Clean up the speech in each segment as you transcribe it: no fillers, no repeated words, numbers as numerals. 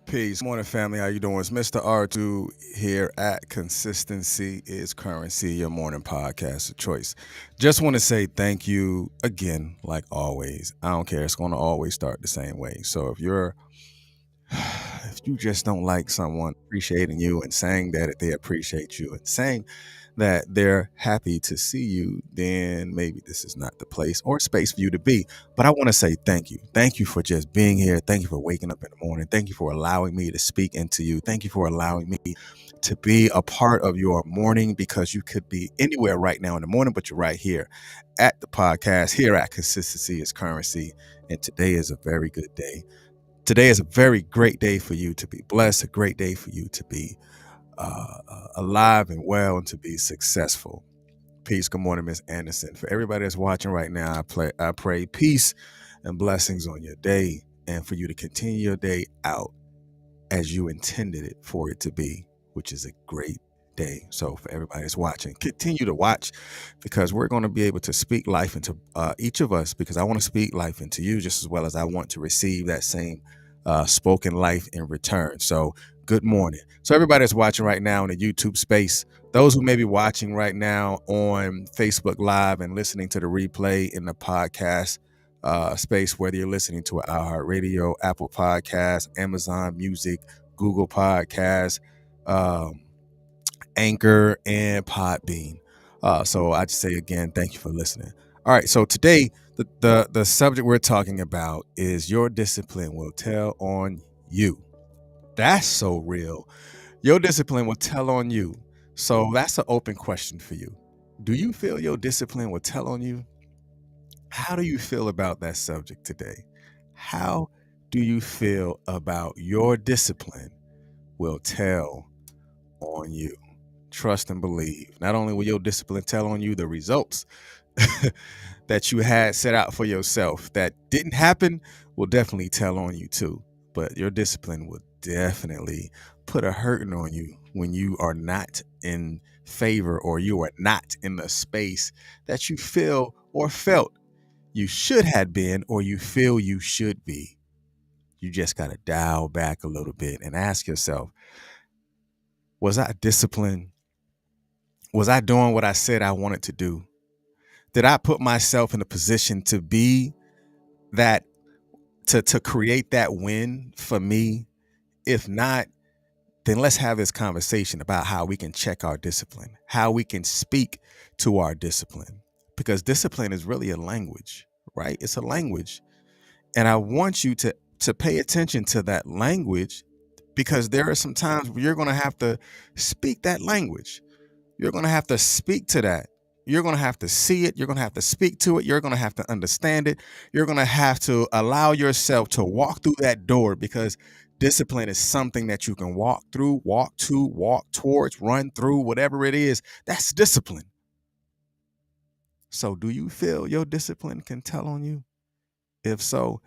Peace. Morning, family. How you doing? It's Mr. R2 here at Consistency is Currency, your morning podcast of choice. Just want to say thank you again, like always. I don't care. It's going to always start the same way. So if you just don't like someone appreciating you and saying that they appreciate you and saying that they're happy to see you, then maybe this is not the place or space for you to be. But I want to say thank you. Thank you for just being here. Thank you for waking up in the morning. Thank you for allowing me to speak into you. Thank you for allowing me to be a part of your morning, because you could be anywhere right now in the morning, but you're right here at the podcast, here at Consistency is Currency. And today is a very good day. Today is a very great day for you to be blessed, a great day for you to be alive and well and to be successful. Peace. Good morning, Miss Anderson. For everybody that's watching right now, I pray peace and blessings on your day, and for you to continue your day out as you intended it for it to be, which is a great day. So for everybody that's watching, continue to watch, because we're going to be able to speak life into each of us, because I want to speak life into you just as well as I want to receive that same spoken life in return. So good morning. So everybody that's watching right now in the YouTube space, those who may be watching right now on Facebook Live and listening to the replay in the podcast space, whether you're listening to iHeartRadio, Apple Podcasts, Amazon Music, Google Podcasts, Anchor, and Podbean. So I just say again, thank you for listening. All right, so today the subject we're talking about is your discipline will tell on you. That's so real. Your discipline will tell on you. So that's an open question for you. Do you feel your discipline will tell on you? How do you feel about that subject today? How do you feel about your discipline will tell on you? Trust and believe. Not only will your discipline tell on you, the results that you had set out for yourself that didn't happen will definitely tell on you too. But your discipline will definitely put a hurting on you when you are not in favor, or you are not in the space that you feel or felt you should have been, or you feel you should be. You just got to dial back a little bit and ask yourself, was I disciplined? Was I doing what I said I wanted to do? Did I put myself in a position to be that, to create that win for me? If not, then let's have this conversation about how we can check our discipline, how we can speak to our discipline, because discipline is really a language, right? It's a language. And I want you to pay attention to that language, because there are some times where you're going to have to speak that language. You're going to have to speak to that. You're going to have to see it. You're going to have to speak to it. You're going to have to understand it. You're going to have to allow yourself to walk through that door, because discipline is something that you can walk through, walk to, walk towards, run through, whatever it is. That's discipline. So do you feel your discipline can tell on you? If so,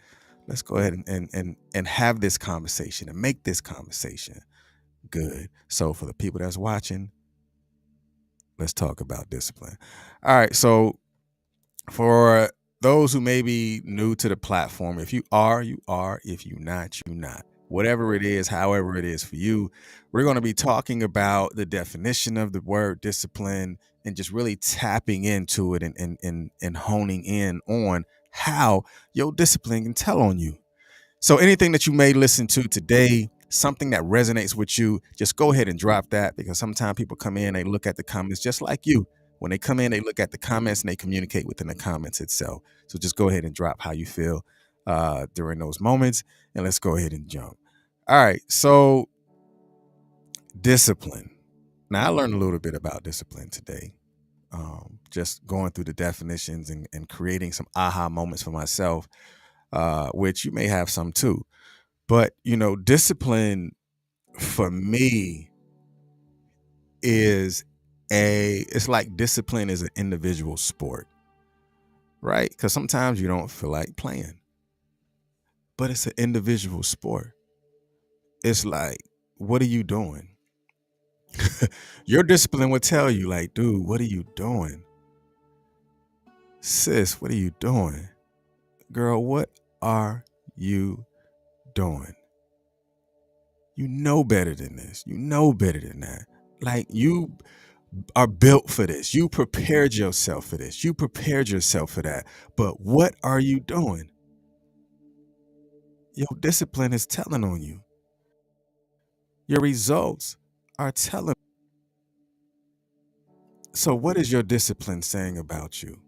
let's go ahead and have this conversation and make this conversation good. So for the people that's watching, let's talk about discipline. All right. So for those who may be new to the platform, if you are, you are. If you're not, you're not. Whatever it is, however it is for you, we're going to be talking about the definition of the word discipline and just really tapping into it and honing in on how your discipline can tell on you. So anything that you may listen to today, something that resonates with you, just go ahead and drop that, because sometimes people come in, they look at the comments just like you. When they come in, they look at the comments and they communicate within the comments itself. So just go ahead and drop how you feel during those moments, and let's go ahead and jump. All right, so discipline. Now, I learned a little bit about discipline today, just going through the definitions and creating some aha moments for myself, which you may have some too. But, discipline for me it's like discipline is an individual sport, right? Because sometimes you don't feel like playing, but it's an individual sport. It's like, what are you doing? Your discipline will tell you, like, dude, what are you doing? Sis, what are you doing? Girl, what are you doing? You know better than this. You know better than that. Like, you are built for this. You prepared yourself for this. You prepared yourself for that. But what are you doing? Your discipline is telling on you. Your results are telling. So, what is your discipline saying about you?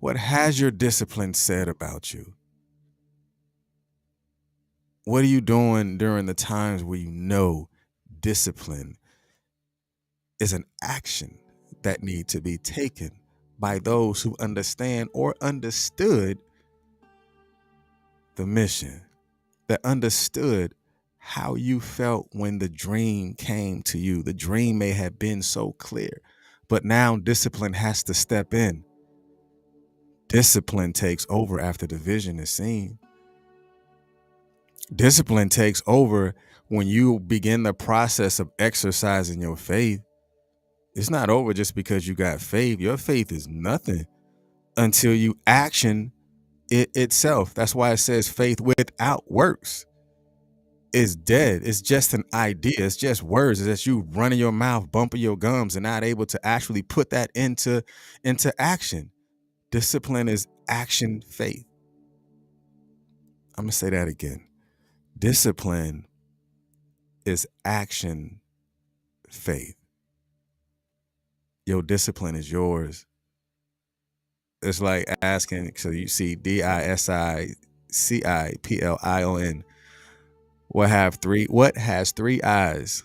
What has your discipline said about you? What are you doing during the times where you know discipline is an action that need to be taken by those who understand or understood the mission, that understood how you felt when the dream came to you? The dream may have been so clear, but now discipline has to step in. Discipline takes over after the vision is seen. Discipline takes over when you begin the process of exercising your faith. It's not over just because you got faith. Your faith is nothing until you action it itself. That's why it says faith without works is dead. It's just an idea. It's just words. It's just you running your mouth, bumping your gums, and not able to actually put that into action. Discipline is action faith. I'm gonna say that again. Discipline is action faith. Your discipline is yours. It's like asking, so you see DISCIPLION. What has three eyes,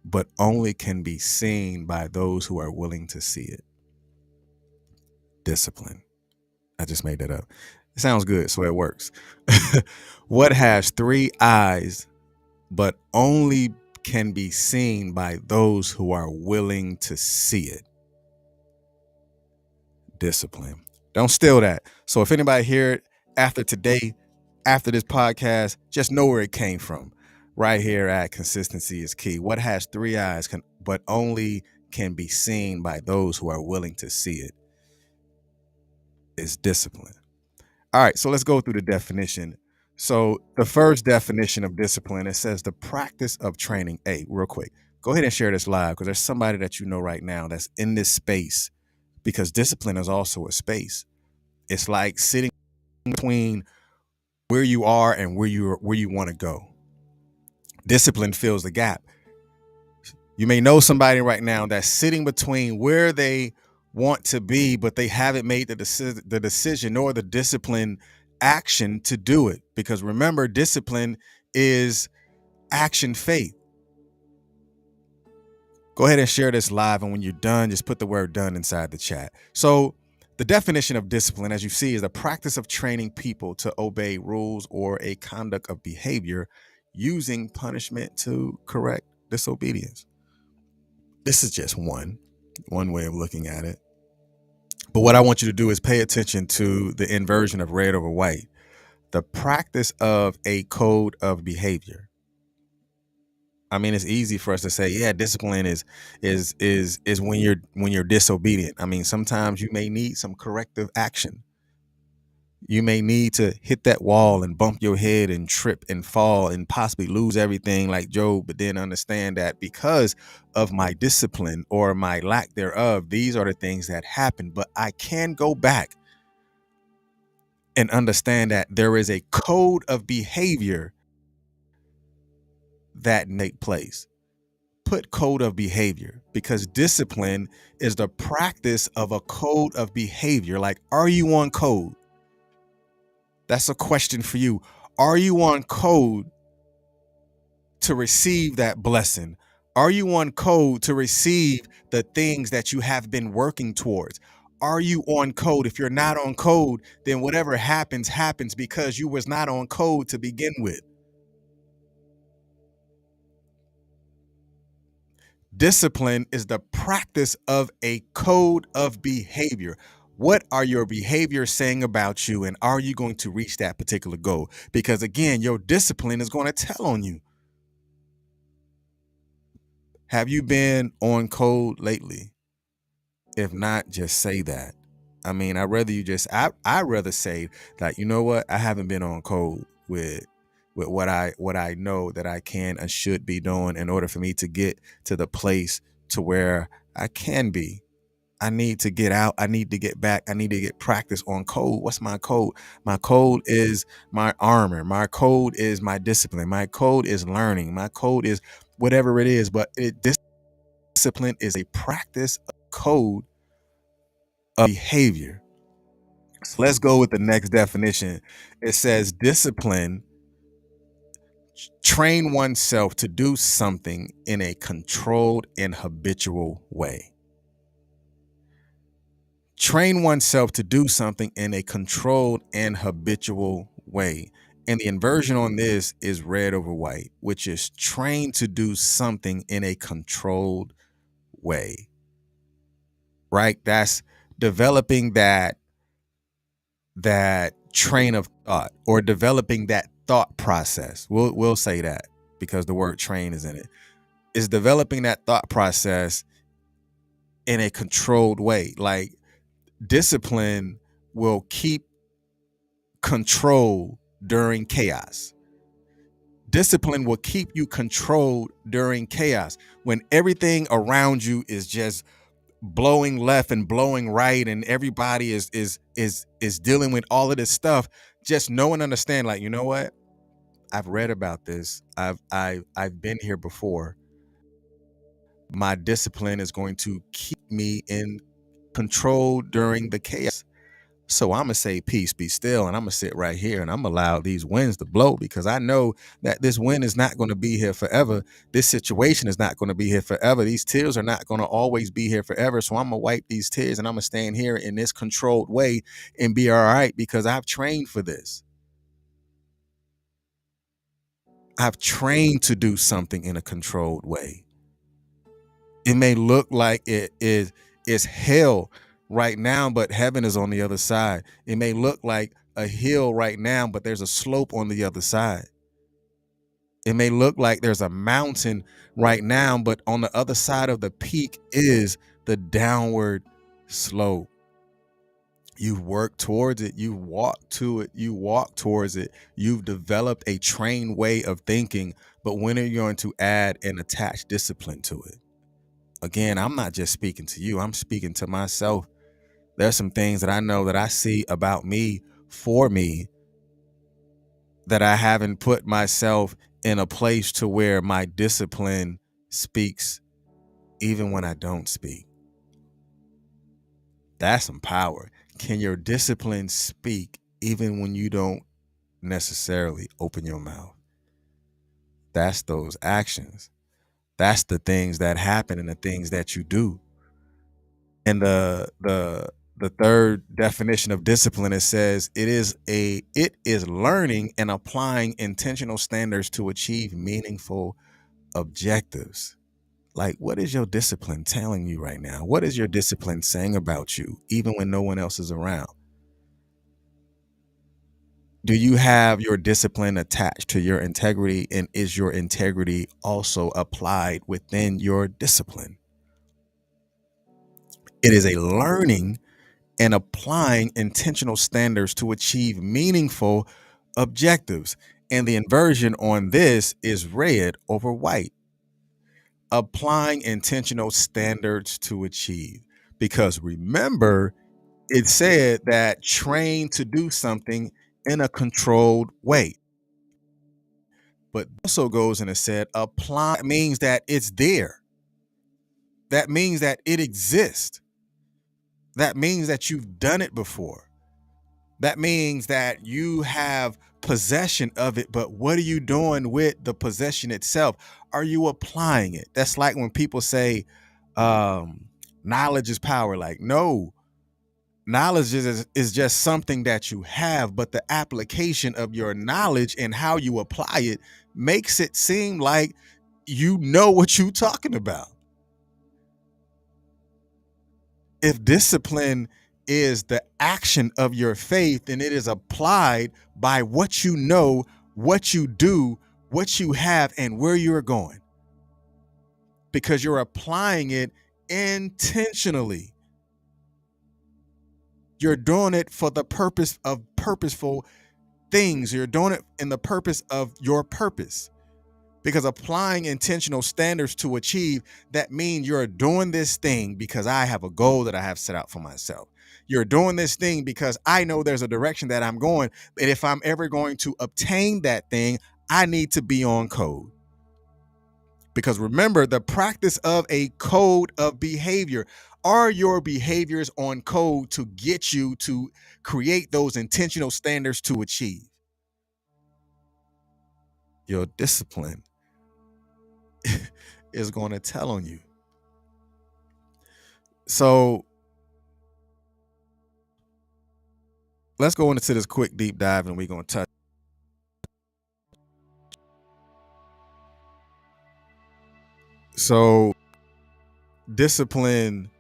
but only can be seen by those who are willing to see it? Discipline. I just made that up. It sounds good, so it works. What has three eyes, but only can be seen by those who are willing to see it? Discipline. Don't steal that. So if anybody hear it after today, after this podcast, just know where it came from. Right here at Consistency is Key. What has three eyes but only can be seen by those who are willing to see it is discipline. All right, so let's go through the definition. So the first definition of discipline, it says the practice of training. Hey, real quick, go ahead and share this live, because there's somebody that you know right now that's in this space, because discipline is also a space. It's like sitting between where you are and where you want to go. Discipline fills the gap. You may know somebody right now that's sitting between where they want to be, but they haven't made the decision or the discipline action to do it. Because remember, discipline is action faith. Go ahead and share this live, and when you're done, just put the word done inside the chat. So the definition of discipline, as you see, is the practice of training people to obey rules or a conduct of behavior using punishment to correct disobedience. This is just one way of looking at it. But what I want you to do is pay attention to the inversion of red over white. The practice of a code of behavior. I mean, it's easy for us to say, yeah, discipline is when you're disobedient. I mean, sometimes you may need some corrective action. You may need to hit that wall and bump your head and trip and fall and possibly lose everything like Job, but then understand that because of my discipline or my lack thereof, these are the things that happen. But I can go back and understand that there is a code of behavior that take place. Put code of behavior, because discipline is the practice of a code of behavior. Like, are you on code? That's a question for you. Are you on code to receive that blessing? Are you on code to receive the things that you have been working towards? Are you on code? If you're not on code, then whatever happens, happens because you was not on code to begin with. Discipline is the practice of a code of behavior. What are your behaviors saying about you, and are you going to reach that particular goal? Because again, your discipline is going to tell on you. Have you been on code lately? If not, just say that. I mean, I'd rather say that, you know what? I haven't been on code with with what I know that I can and should be doing in order for me to get to the place to where I can be. I need to get out. I need to get back. I need to get practice on code. What's my code? My code is my armor. My code is my discipline. My code is learning. My code is whatever it is. But discipline is a practice of code of behavior. So let's go with the next definition. It says discipline, train oneself to do something in a controlled and habitual way. Train oneself to do something in a controlled and habitual way. And the inversion on this is red over white, which is train to do something in a controlled way. Right? That's developing that train of thought, or developing that thought process. We'll say that because the word train is in it. Is developing that thought process in a controlled way. Like, discipline will keep control during chaos. Discipline will keep you controlled during chaos. When everything around you is just blowing left and blowing right, and everybody is dealing with all of this stuff, just know and understand, like, you know what? I've read about this. I've been here before. My discipline is going to keep me in control during the chaos. So I'm going to say, peace, be still. And I'm going to sit right here and I'm going to allow these winds to blow, because I know that this wind is not going to be here forever. This situation is not going to be here forever. These tears are not going to always be here forever. So I'm going to wipe these tears and I'm going to stand here in this controlled way and be all right, because I've trained for this. I've trained to do something in a controlled way. It may look like it is hell right now, but heaven is on the other side. It may look like a hill right now, but there's a slope on the other side. It may look like there's a mountain right now, but on the other side of the peak is the downward slope. You work towards it, you walk to it, you walk towards it. You've developed a trained way of thinking, but when are you going to add and attach discipline to it? Again, I'm not just speaking to you, I'm speaking to myself. There's some things that I know that I see about me, for me, that I haven't put myself in a place to where my discipline speaks even when I don't speak. That's some power. Can your discipline speak even when you don't necessarily open your mouth? That's those actions. That's the things that happen and the things that you do. And the third definition of discipline, it says it is learning and applying intentional standards to achieve meaningful objectives. Like, what is your discipline telling you right now? What is your discipline saying about you, even when no one else is around? Do you have your discipline attached to your integrity, and is your integrity also applied within your discipline? It is a learning and applying intentional standards to achieve meaningful objectives. And the inversion on this is red over white. Applying intentional standards to achieve. Because remember, it said that train to do something in a controlled way. But also goes and it said apply means that it's there. That means that it exists. That means that you've done it before. That means that you have possession of it, but what are you doing with the possession itself? Are you applying it? That's like when people say knowledge is power. Like, no, knowledge is just something that you have, but the application of your knowledge and how you apply it makes it seem like you know what you're talking about. If discipline is the action of your faith, and it is applied by what you know, what you do, what you have, and where you're going, because you're applying it intentionally. You're doing it for the purpose of purposeful things. You're doing it in the purpose of your purpose. Because applying intentional standards to achieve, that means you're doing this thing because I have a goal that I have set out for myself. You're doing this thing because I know there's a direction that I'm going. And if I'm ever going to obtain that thing, I need to be on code. Because remember, the practice of a code of behavior. Are your behaviors on code to get you to create those intentional standards to achieve? Your discipline is going to tell on you. So let's go into this quick deep dive and we're going to touch. So, discipline,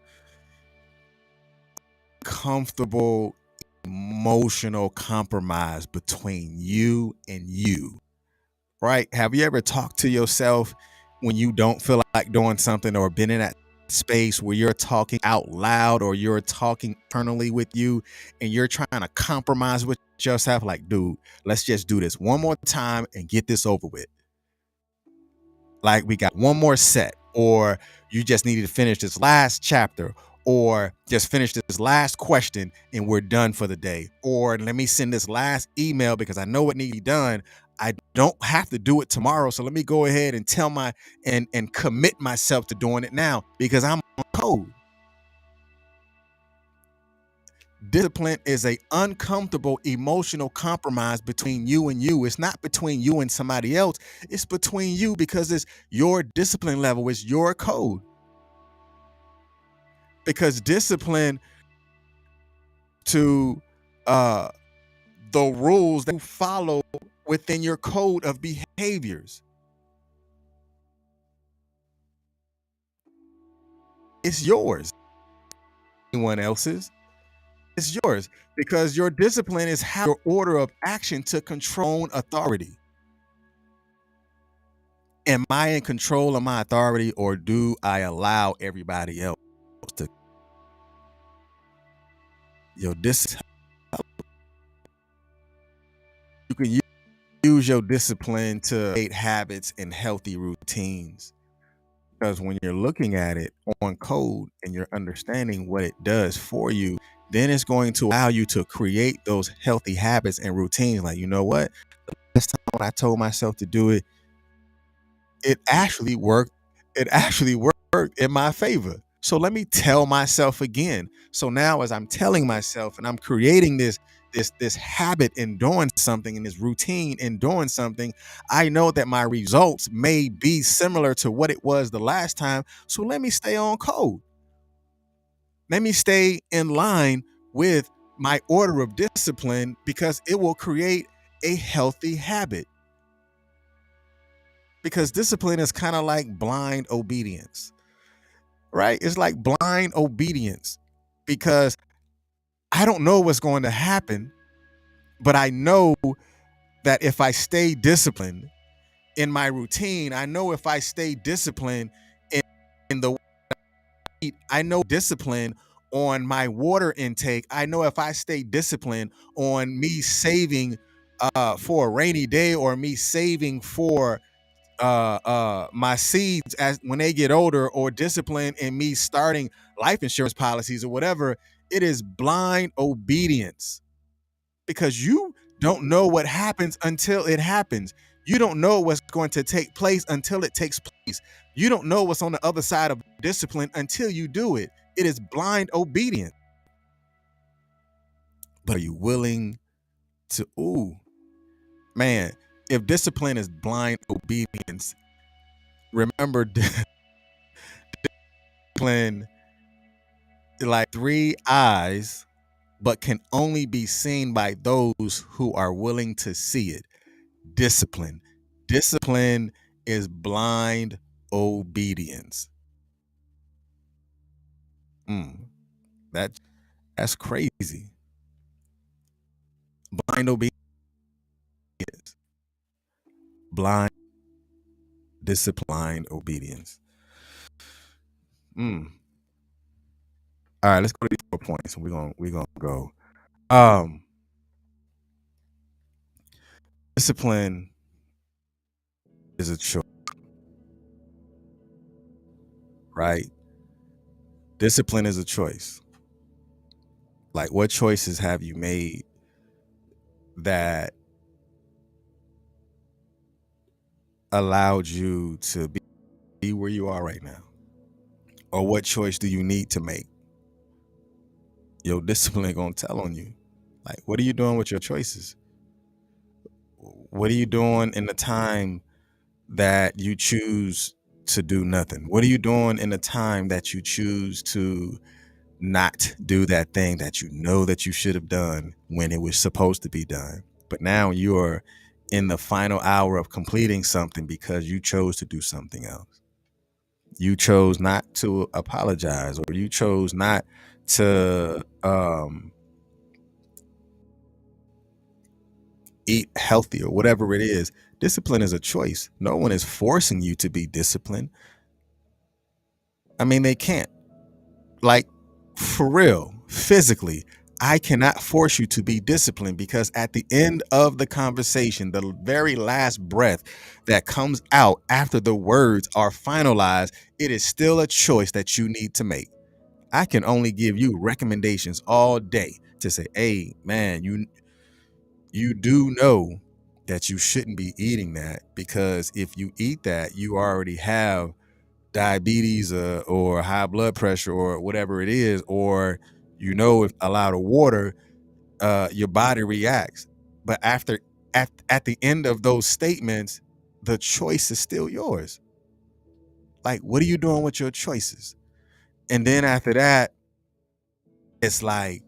comfortable, emotional compromise between you and you, right? Have you ever talked to yourself when you don't feel like doing something, or been in that space where you're talking out loud or you're talking internally with you and you're trying to compromise with yourself? Like, dude, let's just do this one more time and get this over with. Like, we got one more set, or you just needed to finish this last chapter, or just finish this last question and we're done for the day, or let me send this last email because I know it needs to be done. I don't have to do it tomorrow, so let me go ahead and tell my and commit myself to doing it now because I'm on code. Discipline is a uncomfortable emotional compromise between you and you. It's not between you and somebody else. It's between you because it's your discipline level. It's your code. Because discipline to the rules that you follow within your code of behaviors. It's yours. Anyone else's. It's yours because your discipline is how your order of action to control authority. Am I in control of my authority, or do I allow everybody else to? This, you can use your discipline to create habits and healthy routines. Because when you're looking at it on code and you're understanding what it does for you, then it's going to allow you to create those healthy habits and routines. Like, you know what? Last time when I told myself to do it, it actually worked. It actually worked in my favor. So let me tell myself again. So now, as I'm telling myself and I'm creating this habit in doing something, in this routine in doing something, I know that my results may be similar to what it was the last time. So let me stay on code. Let me stay in line with my order of discipline because it will create a healthy habit. Because discipline is kind of like blind obedience, right? It's like blind obedience because I don't know what's going to happen, but I know that if I stay disciplined in my routine, I know if I stay disciplined in the I know discipline on my water intake. I know if I stay disciplined on me saving for a rainy day, or me saving for my seeds as when they get older, or discipline in me starting life insurance policies or whatever. It is blind obedience because you don't know what happens until it happens. You don't know what's going to take place until it takes place. You don't know what's on the other side of discipline until you do it. It is blind obedience. But are you willing to, ooh, man, if discipline is blind obedience, remember discipline like three eyes, but can only be seen by those who are willing to see it. Discipline. Discipline is blind obedience. Mm, that that's crazy. Blind obedience. Blind disciplined obedience. Mm. All right, let's go to these 4 points. We're gonna go. Um, Discipline is a choice, right? Discipline is a choice. Like, what choices have you made that allowed you to be where you are right now? Or what choice do you need to make? Your discipline gonna tell on you. Like, what are you doing with your choices? What are you doing in the time that you choose to do nothing? What are you doing in the time that you choose to not do that thing that you know that you should have done when it was supposed to be done? But now you're in the final hour of completing something because you chose to do something else. You chose not to apologize, or you chose not to eat healthy, or whatever it is. Discipline is a choice. No one is forcing you to be disciplined. I mean, they can't. Like, for real, physically, I cannot force you to be disciplined, because at the end of the conversation, the very last breath that comes out after the words are finalized, it is still a choice that you need to make. I can only give you recommendations all day to say, hey, man, you do know that you shouldn't be eating that, because if you eat that, you already have diabetes, or high blood pressure, or whatever it is, or if a lot of water, your body reacts. But at the end of those statements, the choice is still yours. Like, what are you doing with your choices? And then after that, it's like,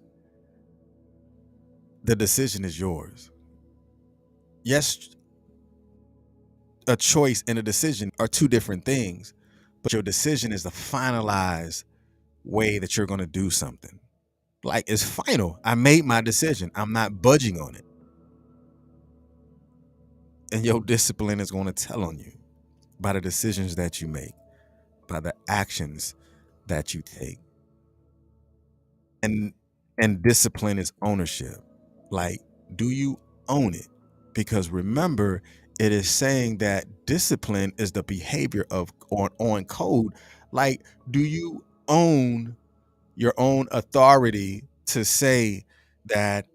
the decision is yours. Yes, a choice and a decision are two different things, but your decision is the finalized way that you're going to do something. Like, it's final. I made my decision. I'm not budging on it. And your discipline is going to tell on you by the decisions that you make, by the actions that you take. And discipline is ownership. Like, do you own it? Because remember, it is saying that discipline is the behavior of on code. Like, do you own your own authority to say that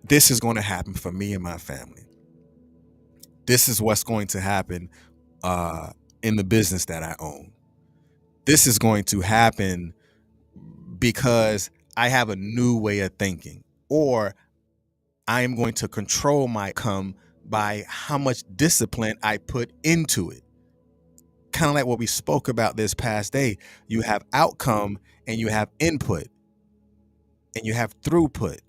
this is going to happen for me and my family? This is what's going to happen uh, in the business that I own. This is going to happen because I have a new way of thinking, or I am going to control my outcome by how much discipline I put into it. Kind of like what we spoke about this past day. You have outcome, and you have input, and you have throughput.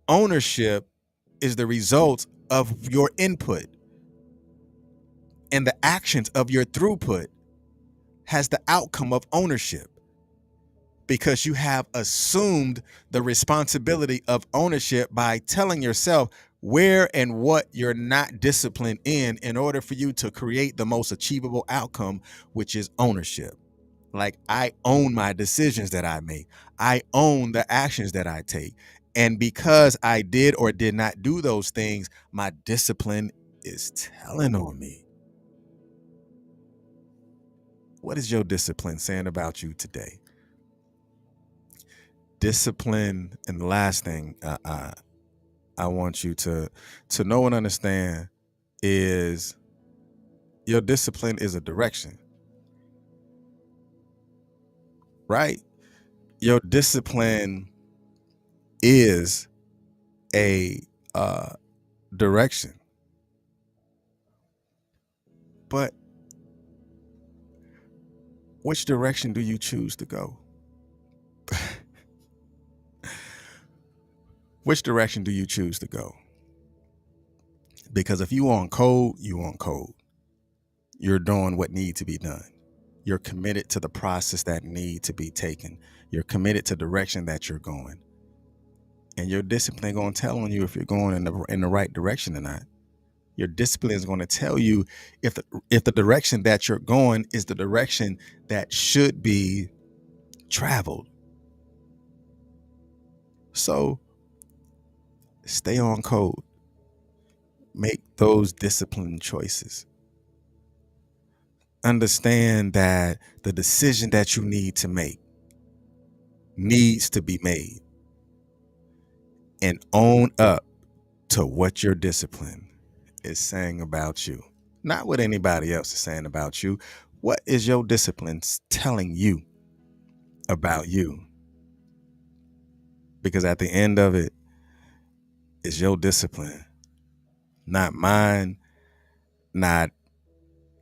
Ownership is the result of your input, and the actions of your throughput has the outcome of ownership, because you have assumed the responsibility of ownership by telling yourself where and what you're not disciplined in order for you to create the most achievable outcome, which is ownership. Like, I own my decisions that I make. I own the actions that I take. And because I did or did not do those things, my discipline is telling on me. What is your discipline saying about you today? Discipline, and the last thing I want you to know and understand is, your discipline is a direction, right? Your discipline is a direction. But which direction do you choose to go? Which direction do you choose to go? Because if you on code, you on code. You're doing what needs to be done. You're committed to the process that need to be taken. You're committed to the direction that you're going. And your discipline going to tell on you if you're going in the right direction or not. Your discipline is going to tell you if the direction that you're going is the direction that should be traveled. So stay on code. make those disciplined choices. Understand that the decision that you need to make needs to be made, and own up to what your discipline is saying about you. Not what anybody else is saying about you. What is your discipline telling you about you? Because at the end of it, it's your discipline, not mine, not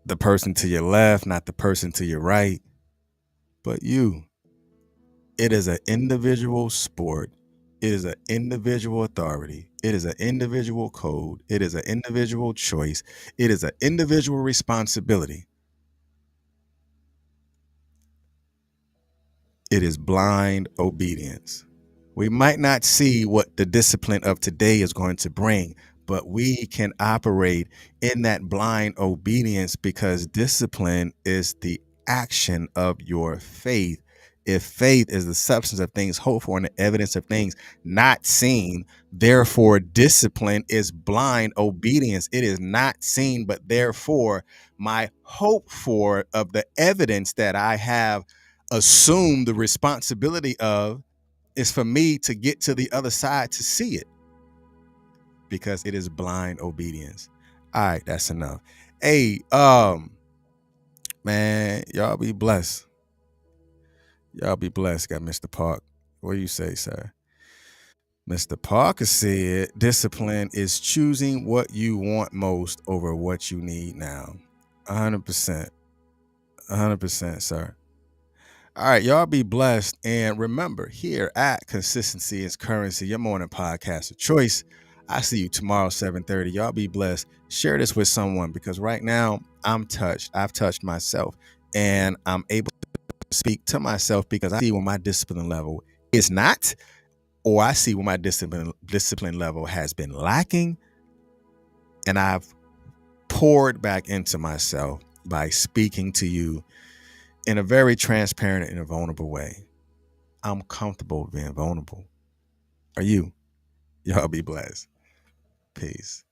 the person to your left, not the person to your right, but you. It is an individual sport. It is an individual authority. It is an individual code. It is an individual choice. It is an individual responsibility. It is blind obedience. We might not see what the discipline of today is going to bring, but we can operate in that blind obedience because discipline is the action of your faith. If faith is the substance of things hoped for and the evidence of things not seen, therefore discipline is blind obedience. It is not seen, but therefore my hope for of the evidence that I have assumed the responsibility of is for me to get to the other side to see it because it is blind obedience. All right, that's enough. Hey, man, y'all be blessed. Y'all be blessed. Got Mr. Park. What do you say, sir? Mr. Parker said discipline is choosing what you want most over what you need now. 100%. 100%, sir. All right, y'all be blessed. And remember, here at Consistency is Currency, your morning podcast of choice. I see you tomorrow, 7:30. Y'all be blessed. Share this with someone because right now I'm touched. I've touched myself and I'm able to speak to myself because I see where my discipline level is not, or I see where my discipline level has been lacking. And I've poured back into myself by speaking to you in a very transparent and a vulnerable way. I'm comfortable being vulnerable. Are you? Y'all be blessed. Peace.